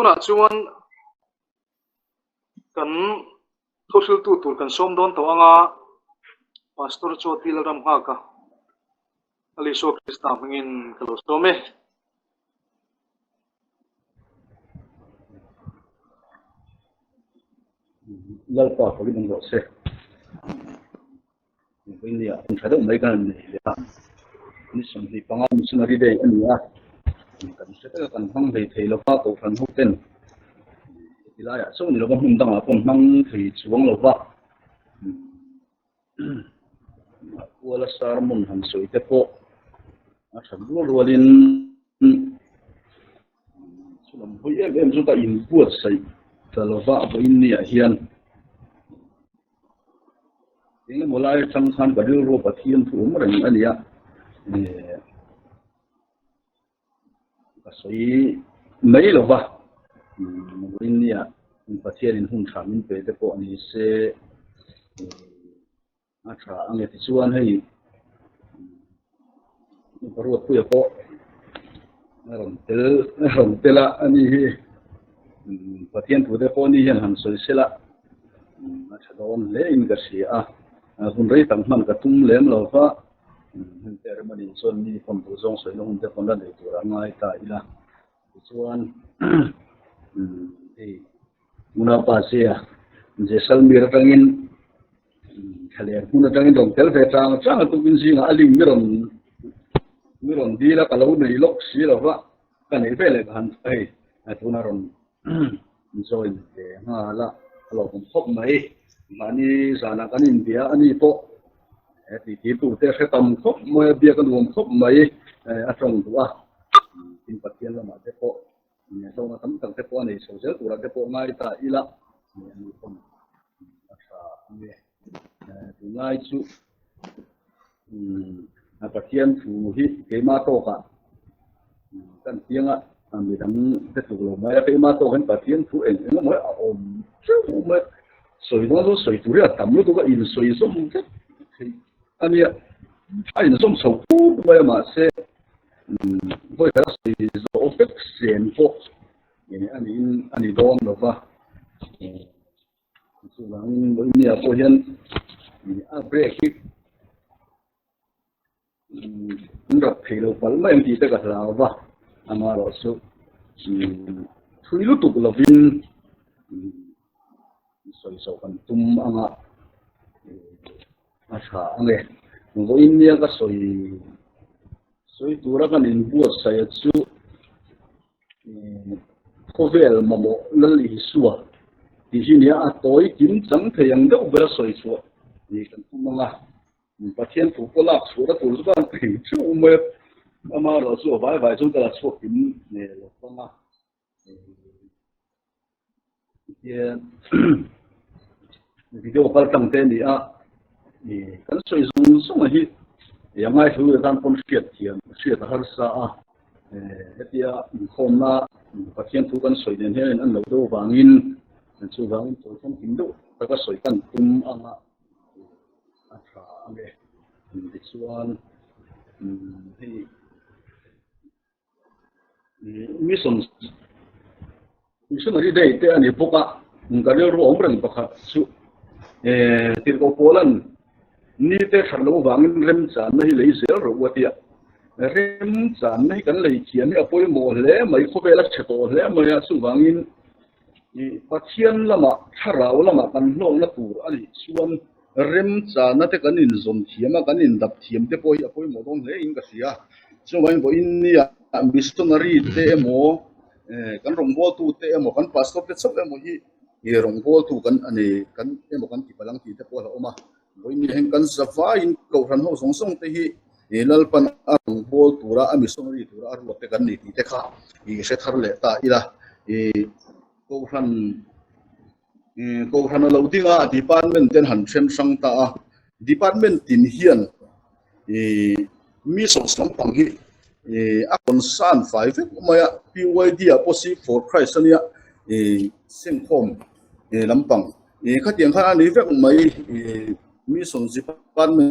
na chuan kan social tu kan som don to anga pastor chotil ram ha ka ali so krista mangin kalosome lalpa ko din go se ini ya an thada mai kan ni ya ni som di panga missionary day ania kan se ta kan hang dei thei lo pa ko fan hu ten ila ya so ni lo ba hum dang a pon mang thei chuang lo ba wala sar mun han soi te po a sam lo rolin sulam hoi em chu ta in buat sai ta lo ba bo in ni a hian ini mulai sangkan badil ro pathian thu umrang ania kasoi mai lo ba ini ya pathian in hun thamin pe te po ani se atra ange ti chuan hei paru pu ya po ron tela ani hi pathian thu te po ni hian han soi sela chadon le in ka sia hun rei tang man ka tum lem lo fa hun ter mani chon ni pom tu zong soi lo hun te pon la de tu ra ngai ta ila chuan ei muna pa sia je salmir tangin khale muna tangin dong tel fe tang tu bin singa aling miron di la ka lo nei lok si lo fa ka nei pe le han ei tu na ron join ke ha la lo kom khop mai mani sana kan india ani po ti tu te se tam khop mo bia kan wom khop mai atong tua tin pathian la ma te po ni so na tam tang te po nei so se tu ra te po ngai ta ila ni pom asa ni tu ngai chu pathian thu hi ke ma to ka kan tianga mi dang te tu lo mai ke ma to kan pathian thu en mo om chu mo soi nó soi tu ra tam lu tu ka in soi som ke ani ai na som so pu mai ma se voi ka soi zo ofek sen po ni ani dom lo va su lang ni a po hian ni a break ki nda phelo pal mai ti te ka la va ama ro su thui lu tu lo vin soi so kan tum anga asa ange ngo india ka soi tura kan in buat saya chu kovel mamo lali suwa di sini atoi kim chang theyang de ubra soi chu ni kan tum anga pathian tu ko lak su da tu ban thi chu me ama ro su vai chu da chu kim ne lo panga video kal tang te ni a ni kan soi zung sung hi yangai thu dan pon fiat thiam fiat har sa a hetia khom na pathian thu kan soi den hen an lo do wangin chu wang to thong kim do ka soi kan tum anga atha ame ni chuan hi mission ri dei te ani poka ngale ro omrang pakha chu tir ko polan ni te thalo wangin rem chan mai lei zel ro watia rem chan mai kan lei chian ni apoi mo le mai kho bela cheto le mai a su wangin ni pathian lama tharau lama kan hlong na tur ani chuan rem chan na te kan in zom thiama kan in dap thiam te poi apoi mo dong le in ka sia chu wang bo in ni a missionary te mo kan rong bo tu te mo kan pastor te chok mo hi rong bol tu kan ani kan emo kan ti palang ti te pol oma boin ni hen kan zawa in ko ran ho song song te hi lal pan a rong bol tura a missionary tura ar te kan ni ti te kha i se thar le ta ila ko ran lo dinga department ten han thren sang ta a department tin hian mi song song pang hi a concern 5 maya PYD a posi for Christ ania sengkhom lampang khatiang kha ani vek mai mi song ji pan me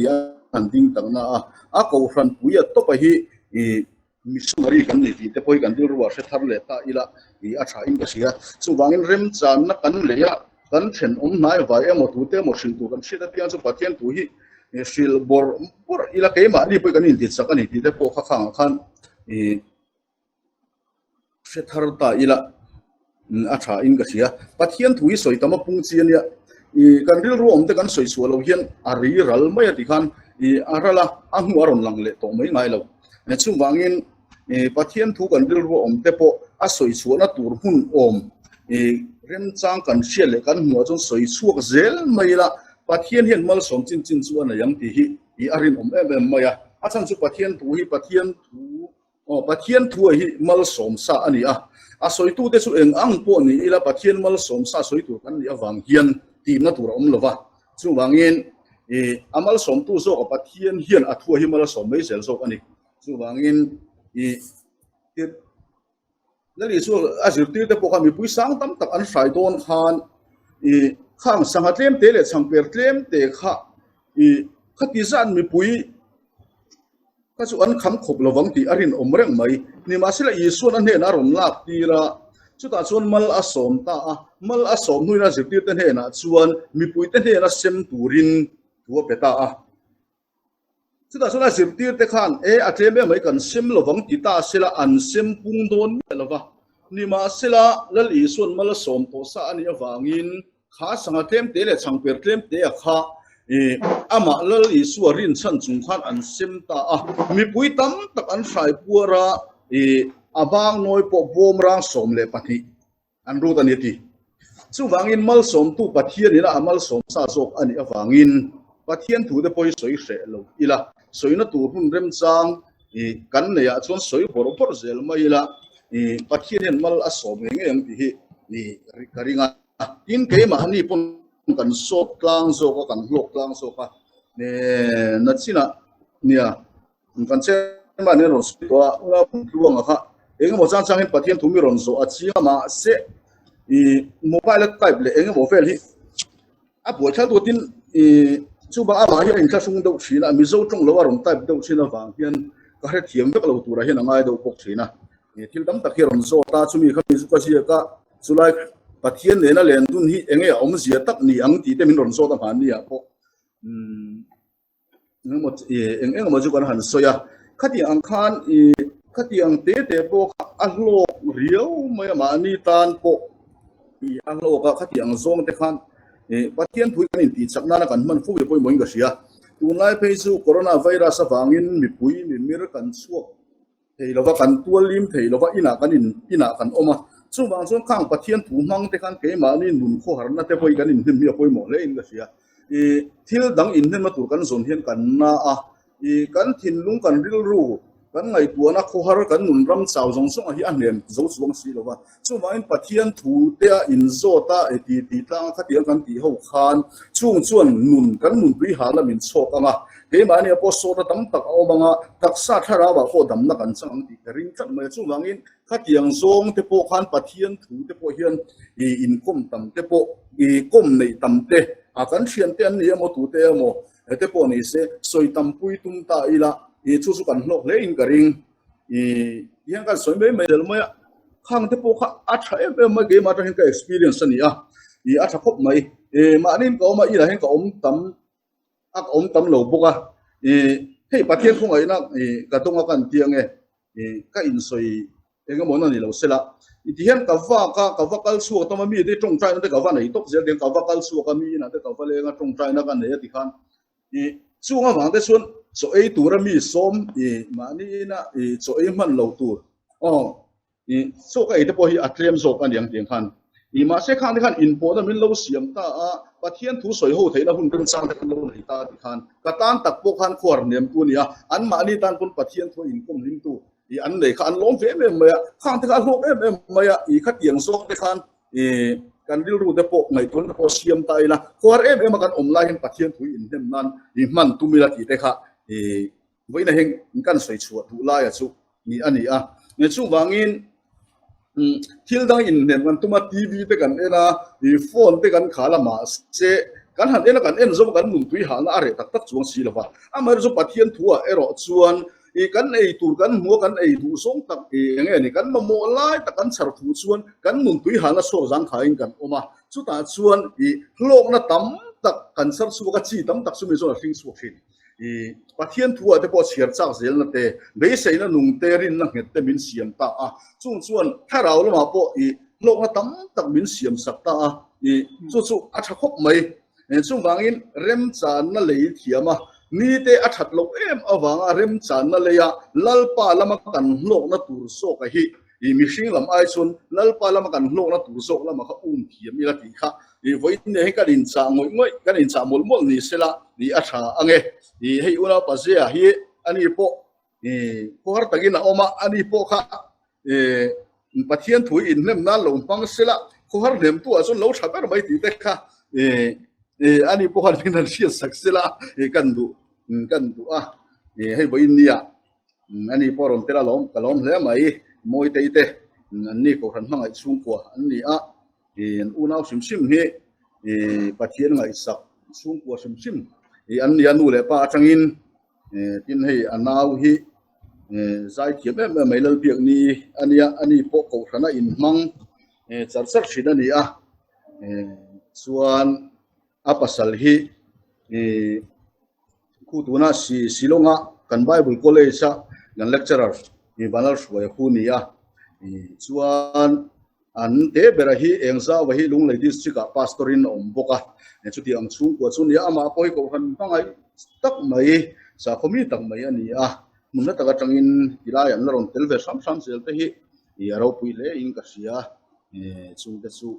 ya handing tangna a ko ran puya to pa hi missionary kan ni ti te poi kan dil ruwa se thar le ta ila I a tha in ka sia chu wangin rem chan na kan le ya kan then nai vai emo tu te mo shin tu kan sia ta pian chu pathian tu hi sil bor ila ke ma ni poi kan in ti sak ani ti te po kha khang khan se thar ta ila a tha in ka sia pathian tu hi soi tama pung chian ya kan ril ru om te kan soi chu lo hian a ri ral mai ti khan arala angu aron lang le to mai ngai lo ne chu wangin pathian thu kan ril ru om te po a soi chu na tur hun om rem chang kan sia le kan hua chon soi chuak zel mai la pathian hian mal som chin chin chu ana yang ti hi arin om em mai a chan chu pathian thu hi mal som sa ani a soi tu te chu eng ang po ni ila pathian mal som sa soi tu kan ni awang hian tim na tur om lova chu wangin amal som tu zo ka pathian hian a thua hi mal som mai sel zo ani chu wangin nari chu a zir tir te po kami pui sang tam tak an sai don khan khang sang atlem te le chang per tlem te kha khati zan mi pui ka chu an kham khop lowang ti arin om reng mai ni ma sila isun an he na ron lak ti ra chu ta chuan mal asom ta mal asom hui na zir tir te he na chuan mi pui te he na sem turin tua peta chu ta chuan a zir tir te khan atlem me mai kan sem lowang ti ta sila an sem pung don lova ni ma sila lal isun mal som to sa ani awangin kha sanga tlem te le chang per tlem te kha ama lal isu rin chan chung khan an sim ta mi pui tam tak an sai puara abang noi po bom rang som le pati an ru ta ni ti chu wangin mal som tu pathian ina amal som sa zok ani awangin pathian thu de poi soi hre lo ila soi na tu hun rem chang kan ne ya chon soi bor bor zel mai la pathian hen mal asom nge ang ti hi karinga in ke ma ni pon kan sot klang zo ko kan hlok klang zo ka ne na china nia kan che ma ne ro to la luang kha eng mo chang chang in pathian thumi ron zo a chi ma se mobile type le eng mo fel hi a bo cha do tin chu ba ma hi in tha sung do china mi zo tong lo ron type do china wang hian ka he thiam dak lo tura hian angai do pok china thil dam tak hi ron zo ta chu mi kha mi zu ka sia ka chu lai pathian ne na len tun hi enge om zia tak ni ang ti te min ron so ta phan ni po mo eng mo ju kan han soya khati ang khan khati ang te po a lo riau mai ma ni tan po a lo ka khati ang zong te khan pathian thui kan in ti chakna na kan man fu be poi moing ga sia tunai pe chu corona virus awangin mi pui mi mir kan chuak thei lova kan tualim thei lova ina kan oma chu wang chuan khang pathian thu mang te khan ke ma ni nun kho har na te poi kan in him hi poi mo le in ga sia thil dang in hen ma tur kan zon hian kan na kan thin lung kan ril ru kan ngai tu na kho har kan nun ram chau jong song hi an nem zo chuang si lova chu wang pathian thu te in zo ta ti tang kha tiang kan ti ho khan chung chuan nun kan nun pui ha la min chok anga ke ma ni po so ta tam tak o manga taksa thara ba ko dam na kan chang ti ring chat mai chu wangin khatiang zong te po khan pathian thu te po hian in kom tam te po kom nei tam te a kan thian te an ni mo tu te mo te po ni se soi tam pui tum ta ila chu kan hlok le in ka ring yang kan soi mai mai del mai khang te po kha a tha em mai ge ma ta hin ka experience ani a tha khop mai ma nin ko ma ila hin ka om tam lo boka hei pathian khong ai na ka tonga kan tiang ka in soi enga mo na ni lo sela ti hian ka va kal su ta ma mi de tong trai na te ka va nei tok zel de ka va kal su ka mi na te ka va le nga tong trai na kan ne ti khan chu nga wang te sun so ei tu ra mi som ma ni na so ei man lo tu so ka ite po hi atlem zo kan yang tiang khan ma se khang khan in po na min lo siam ta pathian thu soi ho theina hun kan sang kan lo nei ta ti khan ka tan tak po khan khor nem tu nia an ma ni tan kun pathian thu in kom lim tu an nei khan lom ve me ma khang te ka lok em ma kha tiang so te khan kan ril ru te po ngai tun po siam ta ila khor em kan om lai hin pathian thu in hem nan man tu mi la ti te kha voi na heng kan soi chu tu la ya chu ni ani ne chu wangin thil dang in nem kan tuma tv te kan ena phone te kan khala ma se kan han ena kan en zo kan nun tui ha na are tak tak chuang si lawa amar zo pathian thua ero chuan kan ei tur kan mo kan ei du song tak nge ni kan mo lai tak kan sar thu chuan kan mun tui hala so jang khain kan oma chu ta chuan lok na tam tak kan sar su ka chi tam tak su mi zo hring su khin pathian thu ate po chiar chak zel na te be sei na nung te rin na het te min siam ta chung chuan tharau lama po lok na tam tak min siam sak ta chu a tha khop mai chung wangin rem chan na lei thiama ni te a that lo em awanga rem chan na leya lalpa lama kan lok na tur so ka hi mihring lam ai chun lalpa lama kan lok na tur so lama kha thiam ila ti kha voin ne ka din cha ngoi kan in cha mol mol ni sela ni a tha ange hei una pasea hi ani po ko har tagina oma ani po kha pathian thui in nem na lo pang sela ko har nem tu a chun lo thaber mai ti te kha ani po har bin sia saksela kan du hei voin nia ani po ron tera lom kalom le mai moi te te ni ko ran mangai chung ko ani a unau sim sim hi pathian ngai sak chung ko sim sim an nu le pa changin tin hei anau hi zai thiam em mai lal piak ni ani po ko thana in mang char char thina ni a chuan apasal hi khu tuna silonga kan bible college a gan lecturer banal shwai khu ni a chuan an te bera hi engza wa hi lung lei district a pastorin om boka chuti ang chung ko chun ya ama poi ko han pangai tak mai sa khomi tak mai ani a munna taka tangin tilai an ron telve sam sam sel te hi ro pui le in ka sia chung te chu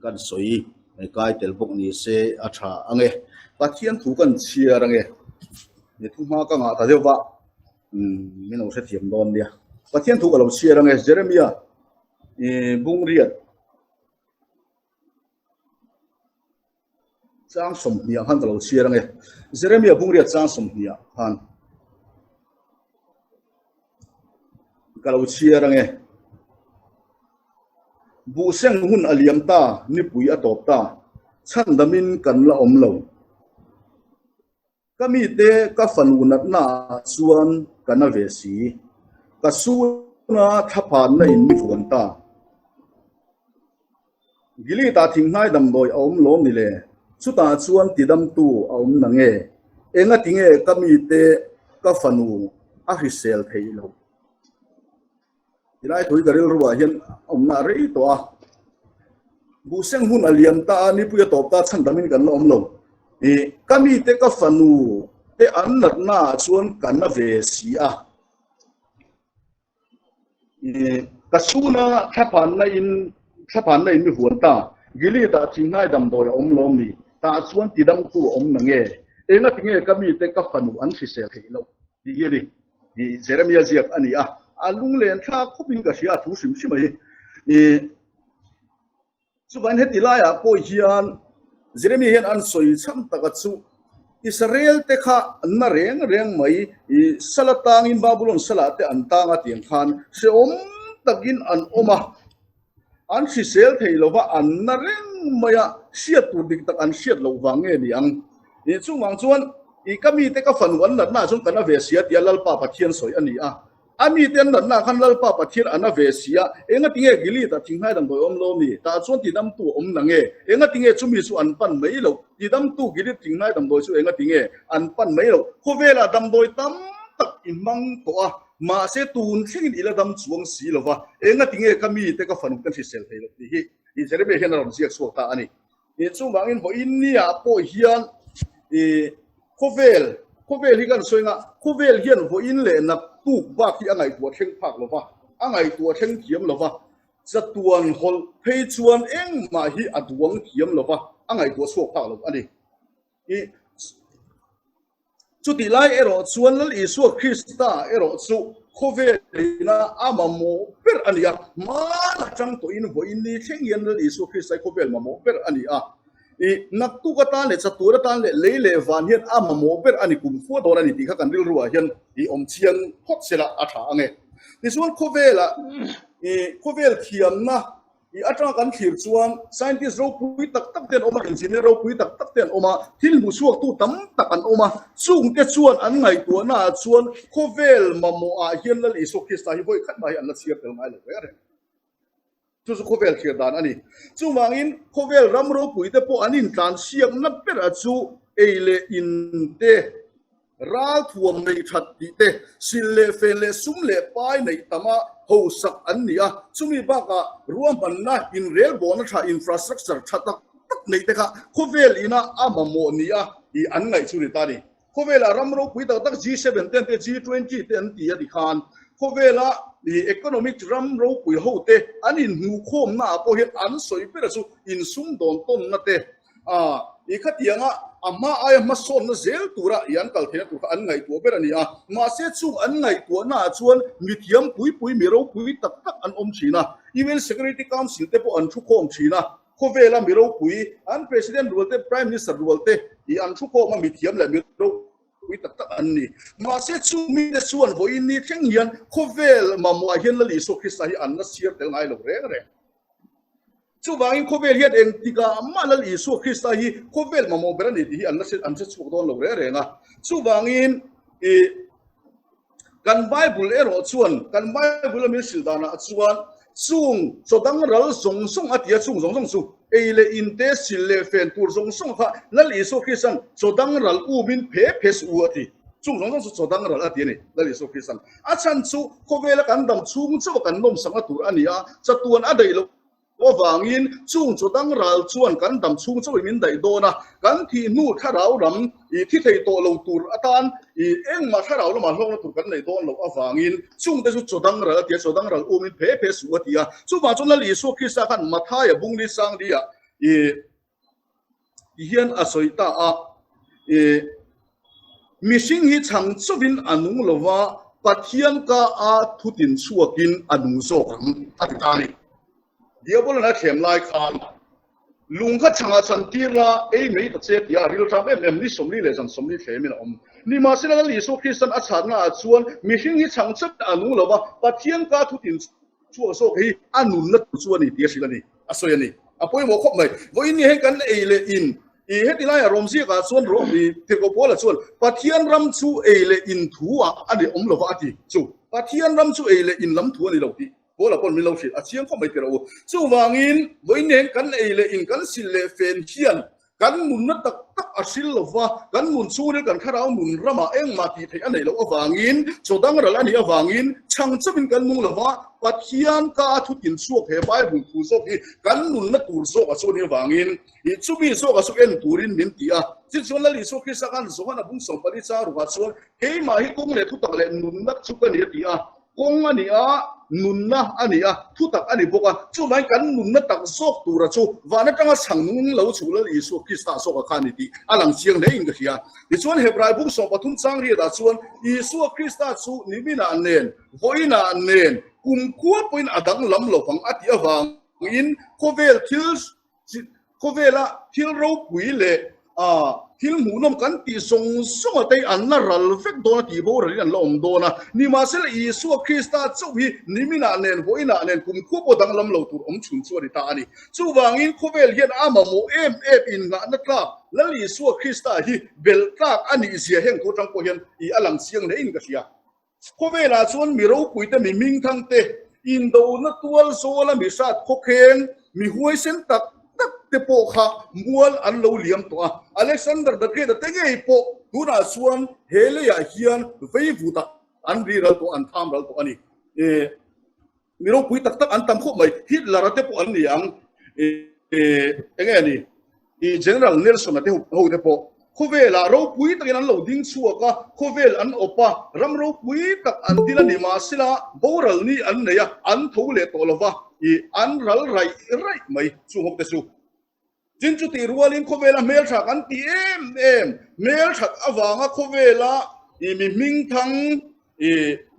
kan soi kai tel bok ni se a tha ange pathian thu kan chia range ni thu ma ka nga ta dewa mino se thiam don dia pathian thu ka lo chia range Jeremia bung riat chang som nia han lo chia range Jeremia bung riat chang som nia han ka lo chia range bu seng hun aliam ta ni pui atop ta chan damin kan la om lo kami te ka fanunat na chuan kana ve si ka su na thapan na in mi fuan ta gili ta thingnai dam doi om lom ni le chuta chuan tidam tu om na nge enga tinge kami te ka fanu a hisel thei lo ilai thoi garil ruwa hian om na rei to a bu seng hun aliam ta ni pu ya top ta chan damin kan om lo kami te ka fanu te an nat na chuan kan na ve si a kasuna thapan na in mi huan ta gili ta thingai dam doi om lom ni ta chuan tidam tu om na nge enga tinge kami te ka fanu an si sel thei lo di yeli di Jeremia ziak ani a alung len tha khopin ka sia thu sim sim ai chuan he tilaya po hian Jeremia hian an soi cham taka chu Israel te kha na reng mai salatang in Babylon salate an tanga tiang khan se om takin an oma an si sel thei lova an na reng maya siat tu dik tak an siat lo wange ni ang ni chumang chuan kami te ka fan wan na chung kana ve sia tia lal pa pathian soi ani a ami ten na khan lal pa pathian ana ve sia enga tinge gili ta thinghai dang doi om lo ni ta chuan ti dam tu om na nge enga tinge chumi chu an pan mai lo ti dam tu gili thinghai dam doi chu enga tinge an pan mai lo khovela dam doi tam tak in mang to a ma se tun thing ila dam chuang si lo wa enga tinge kami te ka fan kan si sel thei lo ti hi Jeremia hian ron siak so ta ani chu bangin bo in nia po hian khovel hi kan soinga khovel hian vo in le na tu ba ki angai tua theng phak lova angai tua theng thiam lova chatuan hol phei chuan eng ma hi aduang thiam lova angai tua so phak lova ani chu ti lai ero chuan lal isu Krista ero chu khovel na amamo per ania ma chang to in vo in ni theng yan lal isu Krista khovel mamo per ania nak tu ka tan le chatura tan le le van hian ama mo ber ani kum fu dor ani ti kha kan ril ruwa hian om chiang hot sela atha ange ni suan khovel thiam na i atra kan thir chuan scientist ro pui tak tak ten oma engineer ro pui tak tak ten oma thil mu suak tu tam takan oma chung te chuan an ngai tu na chuan khovel mamo a hian lal iso khista hi voi khat mai an la chiar tel mai lo re chu chu khovel khir dan ani chu wangin khovel ram ro pui te po anin tlan siam na per a chu eile in te ral thuam nei that ti te sil le fe le sum le pai nei tama ho sak an nia chumi ba ka ruam ban na in rail bon tha infrastructure thatak tak nei te kha khovel ina amamo nia I an ngai chu ri ta ni khovel ram ro pui tak tak G7 ten te G20 ten ti a di khan khovela the economic ram ro pui ho te anin nu khom na po het an soi pe su in sum don ton na te I khatianga amma ay mason na zel tura yan kal thena tu an ngai tu ber ania ma se chu an ngai tu na chuan mithiam pui miro pui tak tak an om china even security council te po an thu khom china khovela miro pui an president rulte prime minister rulte I an thu khom ma mithiam la miro pui tak tak an ni ma se chu mi de chuan voi ni theng hian khovel ma mo hian la li so khisa hi an na siar tel ngai lo re chu wangin khovel hian eng tika malal isu khista hi khovel mamo berani hi an se chu don lo re nga chu wangin kan bible ero chuan kan bible mi sildana chuan chung chodang ral song atia chung su eile inte sille fen tur song kha lal isu khisan chodang ral u min phes u ati chung su chodang ral ati ni lal isu khisan achan chu khovela kan dam chung chu kan nom sanga tur ania chatuan adai lo wangin chung chodang ral chuan kan dam chung chawi min dai dona kan thi nu tharau ram I thi thei to lo tur atan I eng ma tharau lo ma hlong tur kan nei don lo awangin chung te chu chodang ral umin phe su atia chu ba chon li so khisa kan mathai bung ni sang dia I hian asoita a mishing hi chang chobin anung lova pathian ka a thutin chuakin anung so ram atani dia bola na khem lai khan lungkha changa chantira ei mei ta che tia ril tram em ni somli le jan somli themin om ni ma sina li so christian a chana chuan mi hing hi chang chap anu lowa pathian ka thu tin chu so hi anun na chu ani tia silani asoyani apoi mo khop mai voi ni he kan eile in I hetilai romsi ka chuan ro I tirko pola chuan pathian ram chu eile in thuwa ani om lowa ati chu pathian ram chu eile in lam thu ani lo ti bola pon mi lo shi a chiang ko mai tero chu wangin voinen kan eile in kan sille fen hian kan mun na tak tak asil lova kan mun chu ne kan kharau mun rama eng ma ti thei anei lo awangin chodang ral ani awangin chang chapin kan mung lova pathian ka thu tin suak he bible thu so hi kan mun na tur so a chu ni wangin I chu bi so ka su en turin min tia chi chon la li so ki sa kan so na bung so pali cha ru ka chuan he ma hi kong le thu tak le nun na chu ka ni tia kong ani a nunna ani a thutak ani boka chu mai kan nunna tak sok tura chu wana tanga changnung lo chu la isu krista so ka khani ti alang chiang nei in ga hia ti chuan hebrai buk so pathum chang ri da chuan isu krista chu nimina nen voina nen kum kwa point adang lam lo phang ati awang in kovela thil ro pui le thil munom kan ti song atei an na ral fek dona ti bo ral an lom dona ni ma sel isu krista chu hi nimina nen voina nen kum khu po dang lam lo tur om chun chu ri ta ani chu wangin khovel hian ama mo em in na na tla la isu krista hi bel tak ani zia heng ko tang ko hian I alang siang le in ka sia khovela chuan mi ro pui te mi ming thang te in do na tual so la mi sat khokhen mi huai sen tak te po kha mual an lo liam to Alexander the Great te ngai po tuna chuan hele ya hian vei vuta an ri ral to an tham ral to ani miro pui tak tak an tam kho mai Hitler te po an niang enge ni General Nelson te ho te po khovela ro pui tak an lo ding chuaka khovel an opa ram ro pui tak an dila ni ma sila boral ni an neya an thole to lova an ral rai mai chu hok te su jin chu ti rualin khovela mel thak an ti em mel thak awanga khovela mi ming thang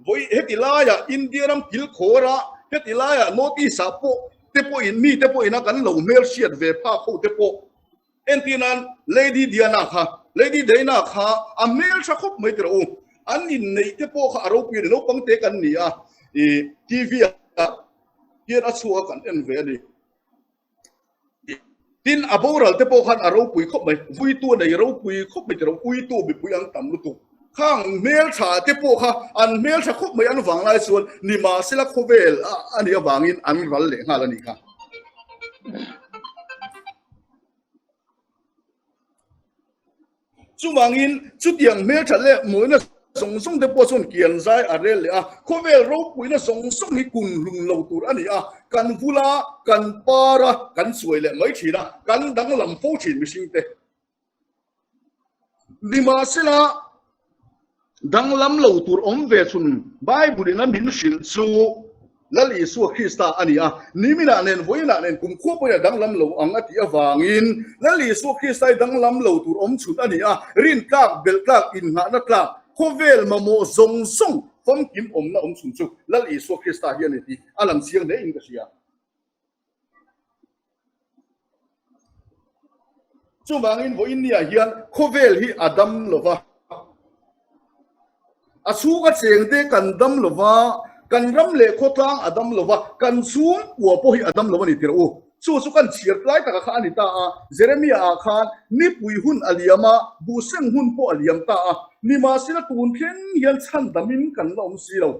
voi hetilaya India ram kil khora hetilaya noti sapo te po in mi te po ina kan lo mel siat ve pha kho te po entinan Lady Diana kha a mel tha khop mai tro an in nei te po kha aro pi no pang te kan ni TV here a chua kan en ve ni tin aboral te po khan aro pui khop mai vui tu nei ro pui khop mai ro pui tu bi pui ang tam lu tu khang mel tha te po kha an mel tha khop mai an wang lai suan ni ma sila khovel ani awangin an ral le nga la ni kha chu wangin chu tiang mel tha le moi na song song te po chon kian zai a rel le a khovel ro pui na song song hi kun lung lo tur ani a kan vula kan para kan suai le mai thina kan dang lam fo thin mi sing te ni ma sila dang lam lo tur om ve chun bible na min shin chu lali su Krista ani a ni mina nen voina nen kum kho po ya dang lam lo ang ati awangin lali su Krista dang lam lo tur om chut ani a rin klak bel klak in nga na klak khovel mamo zong song fom kim om na om chun chu lali su Krista hian ti alam siang le in ka sia chu wangin voin nia hian khovel hi adam lova asuka chengte kan dam lova kan ram le khotang adam lova kan sum wa po hi adam lova ni tiro chu kan chiat lai ta kha ani ta a jeremia a khan ni pui hun aliama bu seng hun po aliam ta a ni ma sina tun phen hian chan damin kan lom si lo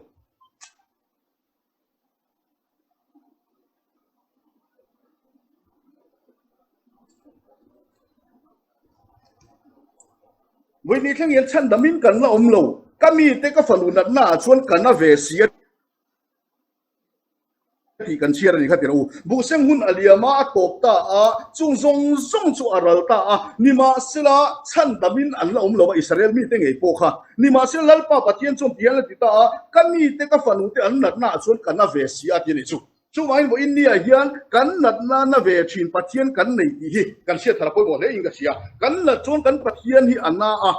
với ní thằng yên chân đâm in cần là ôm lầu kami te ka falu nat na chuan kana ve sia ti kan chia ni khatir u bu seng hun aliama top ta a chung zong zong chu aral ta a nima sila chan damin an la om lo Israel mi te ngei po kha nima sila lalpa pathian chom pian la ti ta a kami te ka falu te an nat na chuan kana ve sia ti ni chu chu mai bo india hian kan nat na ve thin pathian kan nei ti hi kan sia thara poi bo le inga sia kan la chuan kan pathian hi anna a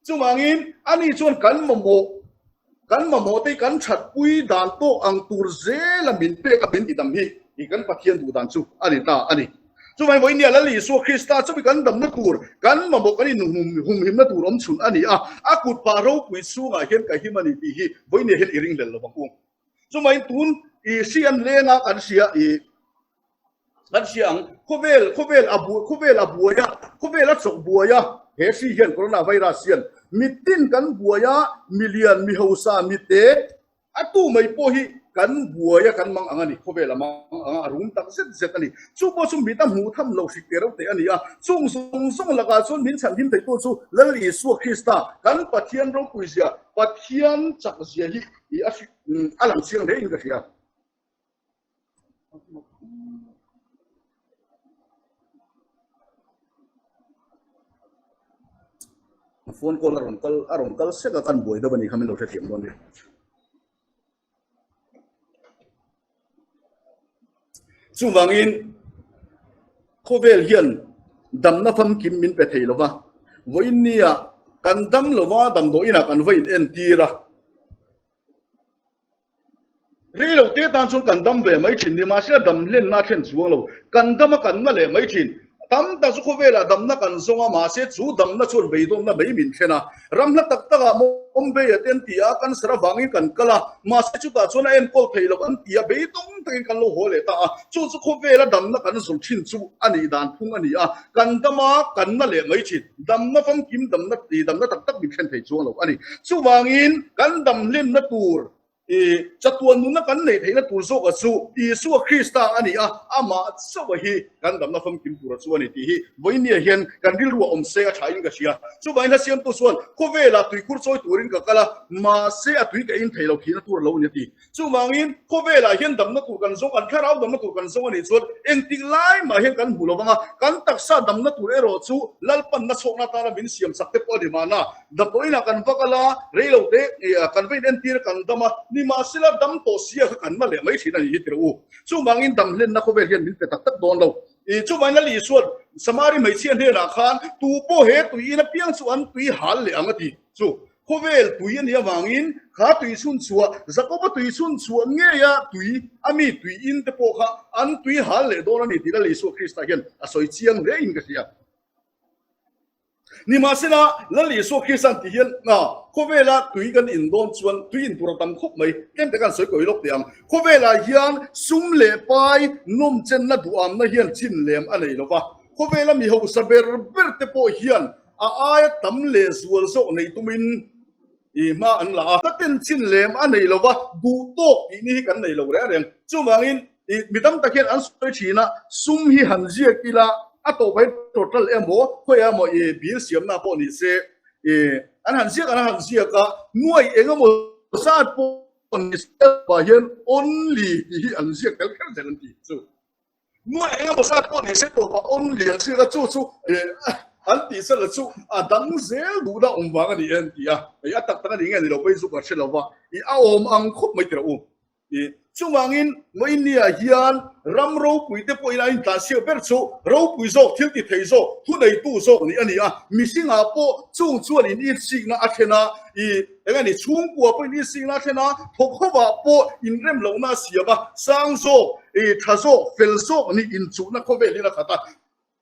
chu mangin ani chuan kan mamo te kan that pui dan to ang tur zela min pe ka bin idam hi i kan pathian du dan chu ani ta ani chu mai voi nia la li so Krista chu bi kan dam na tur kan mamo kan in hum him na tur om chun ani a akut pa ro pui su nga hian ka himani ti hi voi ne hel iring lel lo bang chu mai tun i sian le nga kan sia i kan siang khovel a chok buaya he si hian coronavirus hian mitin kan buaya million mi hosa mite atu mai po hi kan buaya kan mang angani khobela mang anga rum tak set ani chu po chu mi tam hu tham lo sik te ro te ani a sung laga chun min chan him te to chu lali su Krista kan pathian ro puisia pathian chak zia hi i alam siang de in ka sia phone call arong kal se ka kan boi da bani khamin lo the thiam don ni chu wangin khovel hian dam na pham kim min pe thei lova voin nia kan dam lova dam do ina kan voin en tira ri lo te tan chu kan dam ve mai thin ni ma sia dam len na then chuang lo kan dam kan na le mai thin tam ta su khowela dam na kan zonga ma se chu dam na chur bei dom na bei min thena ram la tak taka om be ya ten tia kan sara wangi kan kala ma se chu ta chuna en kol thei lo kan tia bei dom takin kan lo hole ta chu khowela dam na kan zul thin chu ani dan phung ani a kan dama kan na le mai thin dam na fam kim dam na tak tak bi khen thei chu lo ani chu wangin kan dam len na tur chatuan nu na kan nei theina tur zo ka chu Isu Krista ani a ama chawa hi kan dam na fam kim tur chu ani ti hi voinia hian kan ril ru om se a thain ka sia chu baina siam tu suan khowela tui kur choi turin ka kala ma se a tui ka in theilo khina tur lo ni ti chu mangin khowela hian dam na tur kan zo kan tharau dam na tur kan zo ani chuan en ting lai ma hian kan bulowanga kan taksa dam na tur ero chu lalpan na chokna ta na min siam sakte po di mana da poina kan vakala reilo te kan vein en tir kan dama ni ma sila dam to sia kan ma le mai thina hi tiru chu mangin dam len na khovel hian min pe tak tak don lo chu mai na li suan samari mai chian he na khan tu po he tu ina piang chu an tui hal le angati chu khovel tui an ya wangin kha tui sun chua zakoba tui sun chua nge ya tui ami tui in te po kha an tui hal le don ani ti la li su Krista hian a soi chiang le in ka sia ni ma se na la li so Christian ti hian na ko vela tui kan in don chuan tui in tur tam khop mai kem te kan soi koi lok tiang ko vela hian sum le pai nom chen na duam na hian chin lem anei lo ba ko vela mi ho saber ber te po hian a ai tam le zual so nei tumin i ma an la ta ten chin lem anei lo ba du to i ni kan nei lo re reng chu mangin i midam takhian an soi china sum hi han zia kila ato bai total emo khoya mo e bil siam na po ni se e an han sia ka nuai enga mo sa po ni se ba hian only hi an sia kal kal jan ti chu nuai enga mo sa po ni se to ba only an sia ka chu chu e an ti se la chu a dang zel du da wang ni en ti a e atak tak ni nge ni lo bai su ka se lo ba i a om ang khop mai tra e chumangin moi nia hian ramro puite poina in ta sia ber chu ro pui zo thil ti thei zo thu nei tu zo ni ani a misinga po chung chuan in it sing na athena i enga ni chung pu po ni sing na athena thokhowa po in rem lo na sia ba sang zo e thazo fel zo ni in chu na ko veli na khata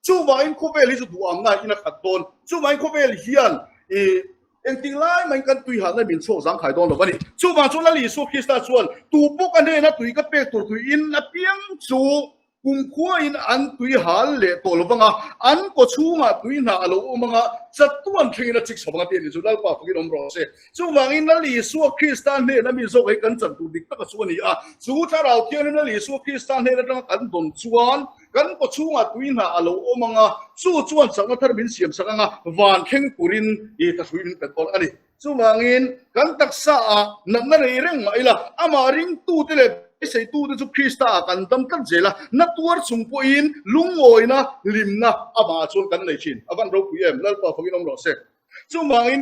chumain ko veli chu duam na ina khaton chumain ko veli hian e en ting lai man kan tui han na min so zang khai don lo bani chu ma chu la li su Krista chuan tu pok an he na tui ka pek tur tui in a piang chu kum khua in an tui hal le to lo banga an ko chunga tui na alo manga chatuan thing na chik sobanga te ni chu dal pa pagi rom ro se chu mangin la li su Krista ne na mi zo kai kan chan tu dik ta ka chu ni a chu tha rau kian na li su Krista ne na kan don chuan kan ko chunga tui na alo manga chu chuan chang thar min siam sakanga van kheng purin e ta suin petrol ani chu mangin kan taksa a nam na rei reng mai la ama ring tu te le sei tu te chu Krista kan dam kan jela na tuar chung po in lungoi na limna ama chun kan nei chin avan ro pu em lal pa phogin om ro se chu mangin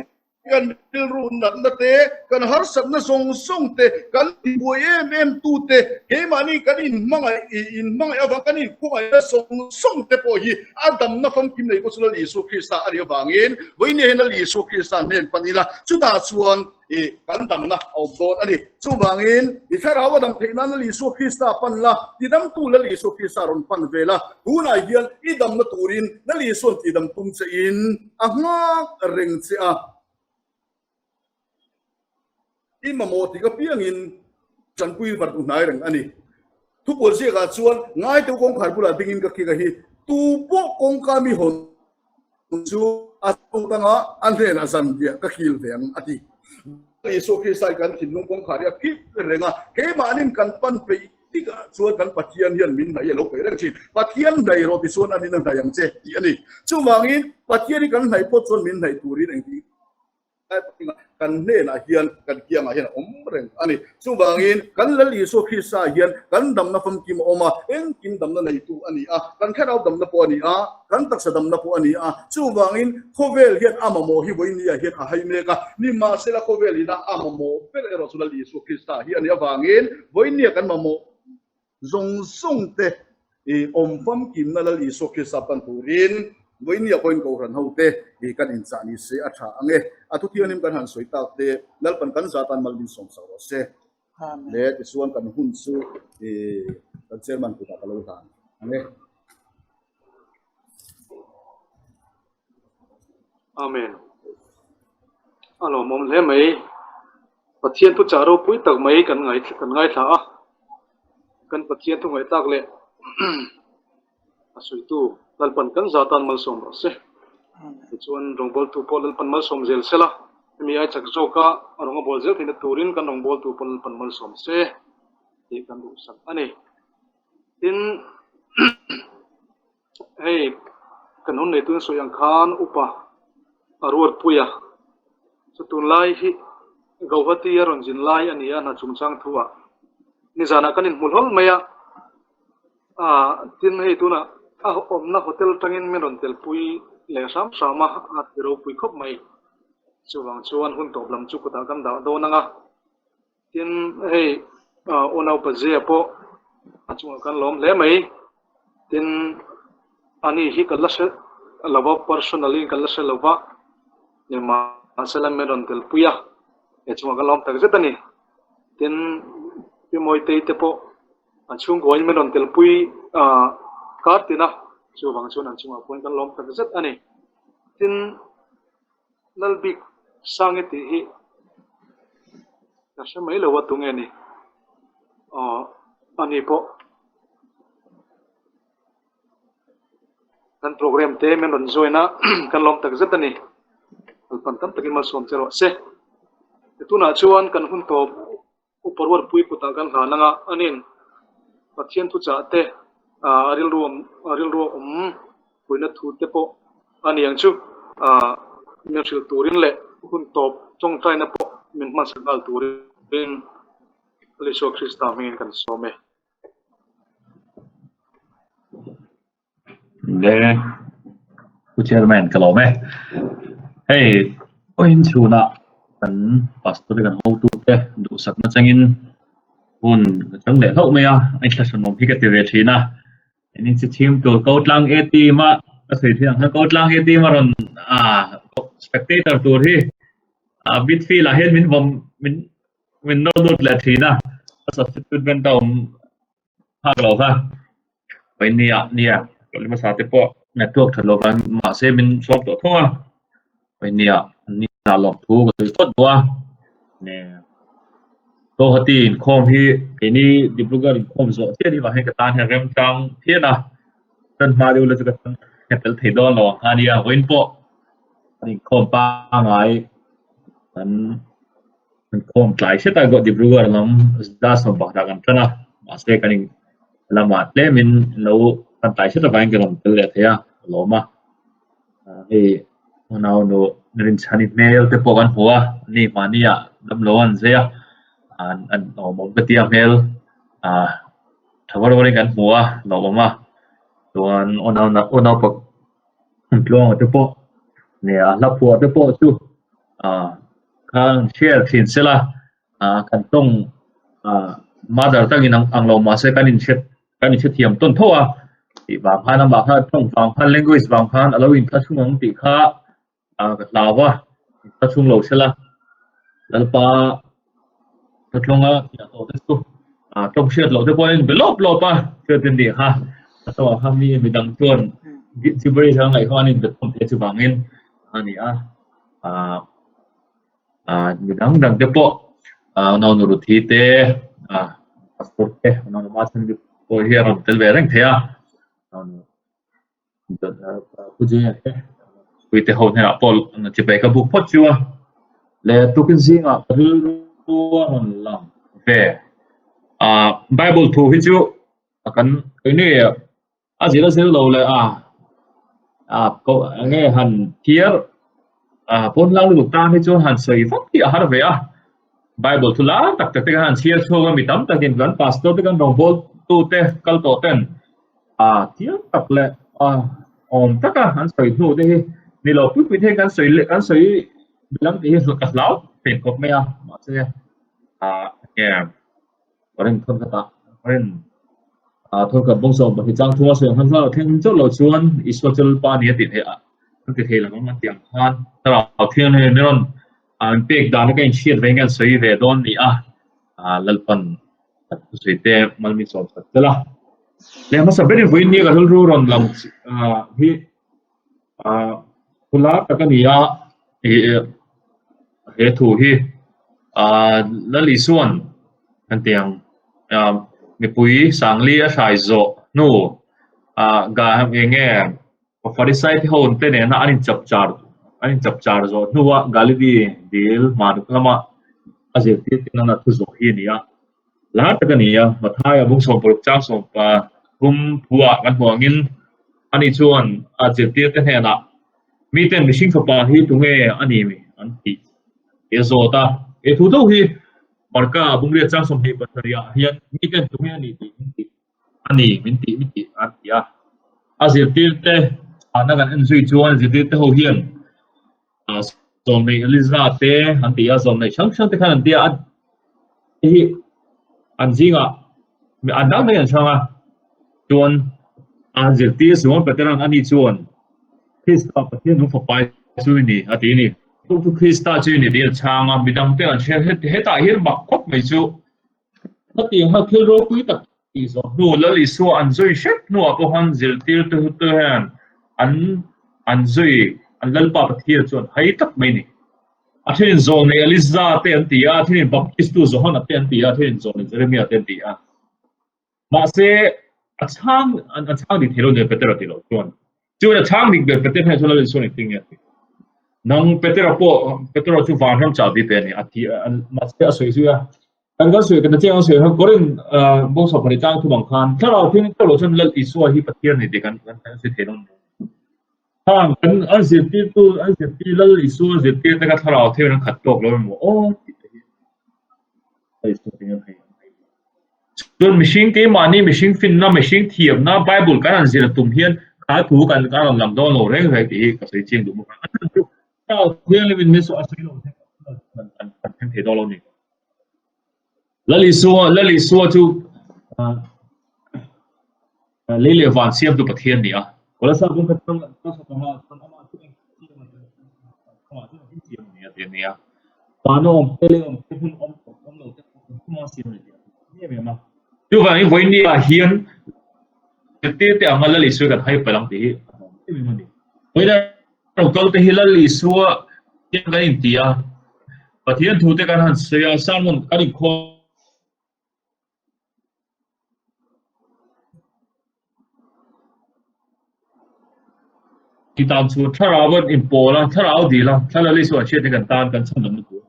kan til run na te kan har sat na song te kan boi em tu te he mani kan in mangai ava kan in ko ai song te po hi adam na fam kim nei ko sul Yesu Krista ari bangin voi ne na Yesu Krista nen panila chu da chuan e kan dam na au don ani chu bangin i thara wa dam theina na Yesu Krista pan la ti dam tu la Yesu Krista ron pan vela huna hian i dam na turin na Yesu ti dam tum che in anga reng che a in mamoti ka piang in chan pui var tu nai rang ani thu pol se ga chuan ngai tu kong khar pula dingin ka ki ga hi tu po kong ka mi hon chu a tu tanga an the na san dia ka khil veng ati Yesu Krista kan thin nong kong khar ya ki renga ke manin kan pan pe tika chuan kan pathian hian min na yelo pe reng chi pathian dai ro ti chuan ani na dayang che ti ani chu mangin pathian kan nai po chuan min nai turin eng ti kan ne na hian kan kiam a hian reng ani chu bangin kan la Yesu Krista hian kan dam na fam kim oma eng kim dam na nei tu ani a kan kharau dam na po ani a kan taksa dam na po ani a chu bangin khovel hian amamo hi boini a hian a hai me ka ni ma se la khovel ina amamo per ero chu la Yesu Krista hian ya bangin boini kan mamo zong song te e om fam kim na la Yesu Krista pan turin với nhiều con cầu rắn hậu tê thì căn in sản đi sẽ ắt hàng nghe tu thiên niệm căn hàn suy tạo tê nãy phần căn giá tan mal bin song sau đó sẽ để cái suan căn hun su thì căn sẽ man của ta lâu tàn nghe Amen alo mom le mai pathian tu charo pui tak mai kan ngai tha kan pathian tu ngai tak le asui tu lalpan kan zatan mal som ro se chuan rongbol tu pol lalpan mal som zel sela mi ai chak zoka rong bol zel thina turin kan rongbol tu pol lalpan mal som se ti kan du sak ani tin hey kan hun nei tun soyang khan upa arwar puya satun lai hi gauhati aron jin lai ania na chungchang thuwa ni jana kanin mulhol maya tin hei tuna omna hotel tangin meron tel pui le sam sama at ro pui khop mai chuwang chuan hun top lam chu kota kan da do nanga tin hei onau pa je po achunga kan lom le mai tin ani hi kalase lava personally kalase lava ni ma asalam meron tel puya e chunga kan lom tak zetani tin pi moi te po achung goin meron tel pui kartina chuwang chuan an chunga point kan lom tak zet ani tin lalbik sange ti hi kasha mai lo wa tunge ni ani po kan program te men ron joina kan lom tak zatani alpan tam takin mal som chero se tuna chuan kan hun to uparwar pui puta kan hananga anin pathian tu cha te aril rum puina thu te po ani ang chu music turin le hun top chong trai na po min man sakal turin liso krista min kan some le ku chairman kalome hey oin chuna kan pastor kan ho tu te du sak na changin hun chang le ho me a ai thla nom hi ka te ve thina ani chi thim to ko tlang e ti ma a sei thiang ha ko tlang e ti ma ron spectator tur hi bit feel a hen min no dot la thina substitute ben taum ha lo ha pai nia lo lima sa te po network thalo ban ma se min shop to thoa pai nia ni na lo thu ko tot wa ne to hati khom hi ini diblugar khom zo te ni wa he ka tan he rem tang thia na tan ma du le ka tan hetel the do lo ania win po ani khom pa ngai an khom tlai se ta go diblugar lam da so ba da kan tana ma se kan lama le min lo kan tai se ta ban kan tel le thea lo ma he now no rin chani mail te po kan huwa ni mania dam lo an zea an mo betia mail thawar wari kan huwa lo ma tuan ona pak plong te po ne la po te po chu kan share thin sela kan tong mother tangin ang lo ma se kanin chet thiam ton thoa ti ba phan ba kha tong fang phan language bang phan alawin tha chung ti kha ka lawa tha chung lo sela lalpa tatlonga ya to testu tong shet lo te point belop lo pa chetin di ha so ha mi midang ton jibri thang ai khanin de tom te chu bangin ani midang dang te po naw nu thi te passport te naw ma san di po here on tel vereng thea ku je wi te ho na pol na chi pe ka bu phot chua le tu kin zinga ru on lam ve bible thu hi chu kan ni azila zel lo le ko nge han tier pon lang lu ta hi chu han sei fak ti har ve bible thu la tak tak te han sia chu ga mi tam takin gan pastor te kan dong bol tu te kal to ten tier tak le om taka han sei thu te ni lo pu pi the kan sei bilang te hi ka lao pen kop me ma se ren thon ka ren thon ka bong so ba hi chang thua se han la theng chu lo chuan iswachal pa ni ti the ti the la ma tiang han ta thian he ne ron an pek dan ka in shiat vengan sei ve don ni lalpan sei te malmi so tala le ma sa beri win ni ga ru ron lam hi kula ta ka ni he thu hi lali suan an tiang mi pui sangli a sai zo nu ga nge farisai thi hon te ne na anin chap char zo nuwa galidi dil mar lama aje ti na thu zo hi ni la ta ka ni mathaya bung som por chang som pa kum phua kan huangin ani chuan aje ti te he na mi ten mishing fa pa hi tu nge ani mi an ti ezota thu do hi marka bungre chang som hi patharia hian mi ten tu nge ani ti ani min ti atia azir tir te anagan enjui chuan ziti te ho hian som nei eliza te antia som nei chang te khan antia hi anjinga mi andang nei changa chuan azir ti suan peterang ani chuan krista pathian nu fapai chuini ati ni tu krista chuini dia changa midang te an heta hir mak khop mai chu hati ha khiro pui tak ti zo nu lali su an zui shek nu apo han zil tir tu han an zui an lalpa pathir chuan hei tak mai ni a thein zong ne Eliza te an tia thein baptist tu Johanna te an tia thein zong ne Jeremiah te an tia ma se a chang ni thelo ne Peter ti lo chuan chu a chang ni Peter ne chola so ni ting ya nang Peter chu van ram cha di te ni a ti ma se a soi su ya an ga soi kan chang soi ha korin bo so pari chang thu bang khan thara thin to lo chon lal iswa hi pathir ni de kan se thelo han an se ti lal iswa se ti ta ka thara the ran khat tok lo mo o ai so ting hai chon machine ke mani machine fin na machine thiam na bible kan an zira tum hian kha thu kan ka lam do lo reng reng ti ka sei ching du mo kan ta hian le min so asai lo kan the do lo ni lali suwa chu lele van siam tu pathian ni a wala sa bung khatang ta sa ma ama tu ni a pano pele hun lo ma sim ni me ma tu va ni voini a hian te amal lali suwa kan hai palang ti me ma ni voina kal te hilali suwa tian kan intia pathian thu te kan han seya salmon kan khoที่ตามสูตรถ้าเราว่าอินโปละถ้าเราดีละถ้าเราลิสวาเชื่อในกันตามกันสั่งนั้นตัว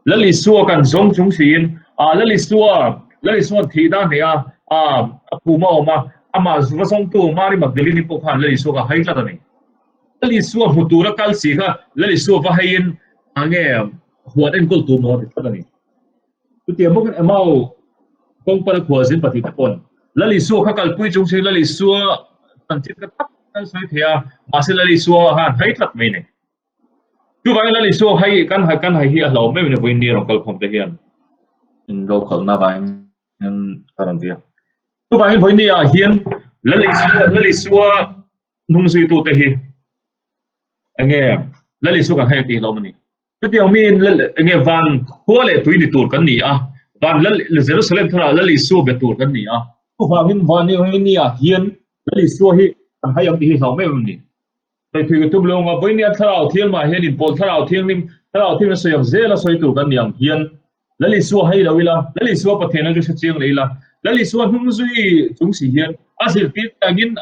แล้วลิสวากันสงจงศีลแล้วลิสวาที่ด้านเนี่ยผู้มาออกมามาสุภาพสงตัวมาที่มักเดลินิโปขันแล้วลิสวาก็ให้ละตอนนี้แล้วลิสวาผู้ตัวละกัลสีค่ะแล้วลิสวาว่าให้ยินเงี้ยหัวเอ็นกุลตัวมอดตอนนี้ตัวเตรียมพวกกันเอาคงเป็นหัวสินปฏิทินแล้วลิสวาเขากัลปุยจงศีลแล้วลิสวาตั้งจิตกระทับkan sai thea masel ali suwa han hai tlat mai ne tu vai ali suwa hai kan hai hi a lo me ne voi ni ro kal khom te hian in lo khol na vai en karan dia tu vai voi ni a hian lali suwa nung sui tu te hi ange lali suwa kan hai ti lo mani tu ti min ange van hole tu ni tur kan ni a van Jerusalem thara lali suwa be tur kan ni a tu va min van ni a hian lali suwa hi hay ông đi học mấy vấn đề, tại vì cái tụi luôn mà với nhau thao thiên mà hiện in bol thao thiên là xây dựng dễ là xây tụ cái niềm hiền, lấy lý số hay là vì là lấy lý số bắt thiên là cái chuyện này là lấy lý số không duy chúng sĩ hiền, asir tí ta gin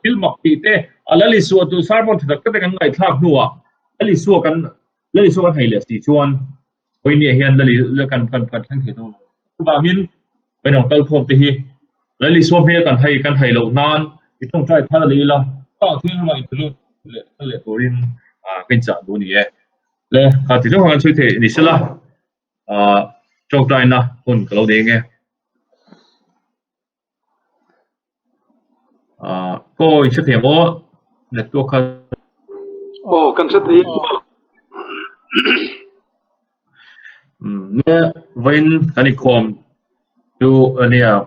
pil mặc tí thế, lấy lý số tụ sao bọn thực cái ngày tháp nua, lấy lý số hay là gì chuan, với nhau hiền lấy cần thằng thế thôi, và mình bên ông câu phong thì lấy lý số hay cần hay lâu nan trong trai thay lý là tạo thiên mà include lệ torin bên trả đồ này lệ thì trong hàng chơi thể đi sẽ là trong trai na hôn cái lâu đấy nghe cô sẽ thể có network cần sẽ thấy nghe bên cái này com tu anh em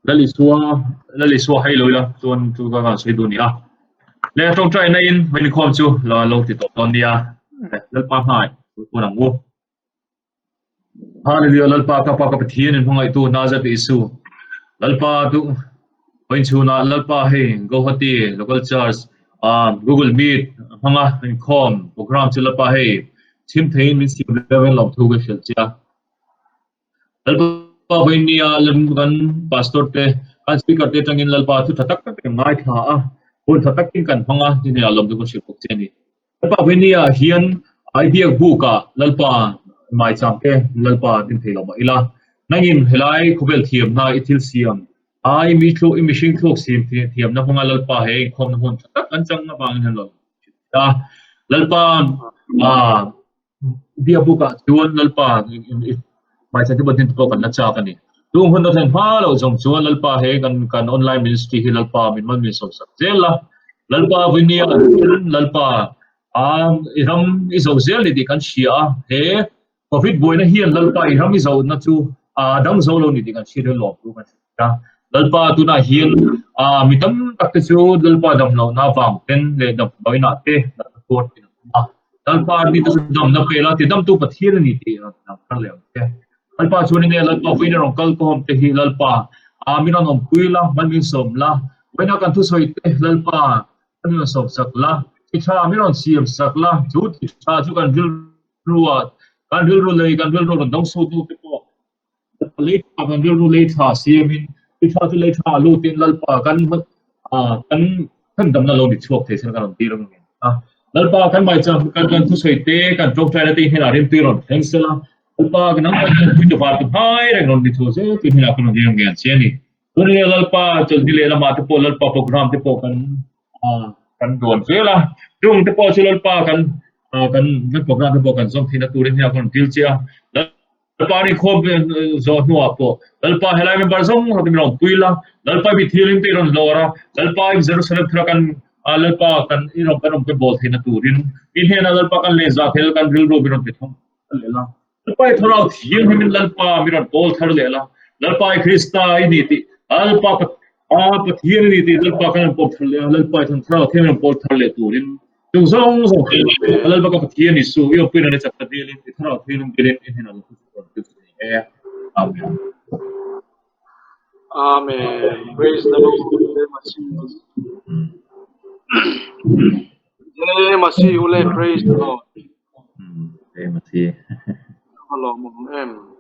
lali suwa hay loi la tuan tu ka sei du ni a le tong trai na in when kom chu la lo ti to ton dia lal pa hai ko na ngo hallelujah lal pa ka pathian in hongai tu na za ti su lal pa tu when chu na lal pa he go hati local church Google Meet hanga in kom program chu lal pa he chim thein min sim level of thu ga shel cha lal pa when ni lam gan pastor te kan speaker te tangin lalpa tu thatak tak ngai tha a hun thatak kin kan hanga ni alom du ko shi pok cheni lalpa venia hian idea buka lalpa mai cham ke lalpa din thelo ma ila nangin helai khobel thiam na ithil siam ai mi thlo i mishing thlok sim thiam na hanga lalpa he khom na hun thatak an chang na bang hen lo ta lalpa dia buka tuan lalpa mai cha tu badin to kan na cha kan ni tung hun na pha lo jong chuan lalpa he kan online ministry hi lalpa min som sak zela lalpa vinia lalpa iram izo zel ni kan shia he covid boy na hian lalpa iram izo na chu dang zo lo ni kan shira lo tu kan ta lalpa tu na hian mitam tak chu lalpa dam lo na wang ten le dam loi na te na court lalpa ni tu dam na pela ti dam tu pathir ni ti na kan le ke lalpa chuan ni lalpa vina rong kal ko te hi lalpa mina nom puila man min som la wena kan thu soi te lalpa kan sop sakla itha miron siam sakla chu itha chu kan dil ruwa kan dil ru lei kan dil ru dong su tu te po lei kan dil ru lei tha siamin itha tu lei tha lu tin lalpa kan kan dam na lo di chuak the sen kan ti ram lalpa kan mai cha kan thu sei te kan chok chai te hena rim ti ron thanks la lalpa kan nang kan thu ju ba tu hai reng ron di thu se ti hena kan di ram gen chen ni Dulu lalpa jadi lela mati po lalpa program tipo kan don sila dung tipo sila lalpa kan program tipo kan som thina turin ya kan tilcia lalpa ni khob zo nu apo lalpa helai member som hoti mong puila lalpa bi thiling te ron lora lalpa Jerusalem thra kan lalpa kan irom kan pe bol thina turin in hena lalpa kan le za thel kan ril ro biron pe thom lela lalpa thora thien hemin lalpa miron bol thar lela lalpa Krista ini ti alpa pathian ni ti lalpa kan pop thale lalpa thon thra themen pol thale turin tung song song lalpa ka pathian ni su yo pina ne chapta dile ti thra themen gele in hena lu e amen Amen. Praise the Lord. Masih ule praise the Lord. masih Allahumma amen.